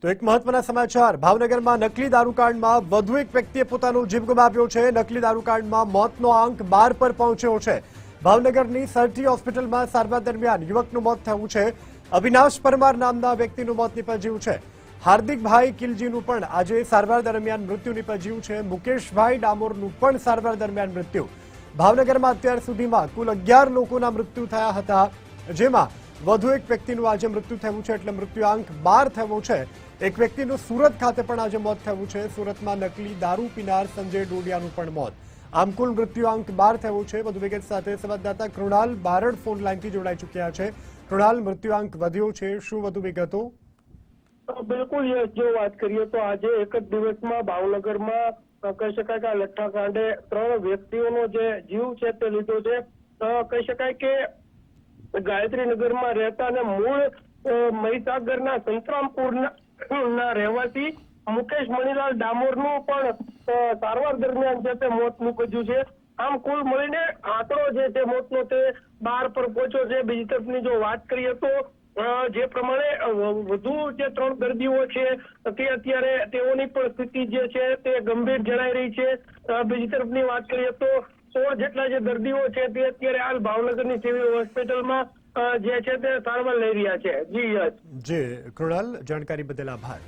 તો એક મહત્વના સમાચાર ભાવનગરમાં નકલી દારૂકાંડમાં વધુ એક વ્યક્તિએ પોતાનો જીવ ગુમાવ્યો છે। નકલી દારૂકાંડમાં મોતનો આંક 12 પર પહોંચ્યો છે। ભાવનગરની સરટી હોસ્પિટલમાં સારવાર દરમિયાન યુવકનું મોત થયું છે। અવિનાશ પરમાર નામના વ્યક્તિનું મોત નીપજ્યું છે। હાર્દિકભાઈ કિલજીનું પણ આજે સારવાર દરમિયાન મૃત્યુ નીપજ્યું છે। મુકેશભાઈ ડામોરનું પણ સારવાર દરમિયાન મૃત્યુ। ભાવનગરમાં અત્યાર સુધીમાં કુલ 11 લોકોના મૃત્યુ થયા હતા, જેમાં વધુ એક વ્યક્તિનું આજે મૃત્યુ થયું છે, એટલે મૃત્યુઆંક 12 થયો છે। એક વ્યક્તિનું સુરત ખાતે પણ આજે મોત થયું છે। સુરતમાં નકલી દારૂ પીનાર સંજય ડોડિયાનું પણ મોત। આમ કુલ મૃત્યુઆંક 12 થયો છે। વધુ વિગત સાથે સંવાદદાતા કૃણાલ બારડ ફોન લાઈનથી જોડાઈ ચૂક્યા છે। કૃણાલ, મૃત્યુઆંક વધ્યો છે, શું વધુ વિગતો? બિલકુલ, જો વાત કરીએ તો આજે એક જ દિવસમાં ભાવનગરમાં કહી શકાય કે આ લઠ્ઠાકાંડે 3 વ્યક્તિઓનો જે જીવ છે તે લીધો છે। કહી શકાય કે ગાયત્રીનગરમાં રહેતા અને મૂળ મહીસાગરના સંતરામપુરના રહેવાસી મુકેશ મણીલાલ ડામોરનું પણ સારવાર દરમિયાન છે તે મોત નીપજ્યું છે। આમ કુલ મળીને આંકડો જે છે મોતનો તે 12 પર પહોંચ્યો છે। બીજી તરફની જો વાત કરીએ તો જે પ્રમાણે વધુ જે 3 દર્દીઓ છે તે અત્યારે તેઓની પણ સ્થિતિ જે છે તે ગંભીર જણાઈ રહી છે। બીજી તરફની વાત કરીએ તો 16 જેટલા જે દર્દીઓ છે તે અત્યારે હાલ ભાવનગરની સિવિલ હોસ્પિટલમાં જે છે તે સારવાર લઈ રહ્યા છે। જી જી કૃણાલ, જાણકારી બદલ આભાર।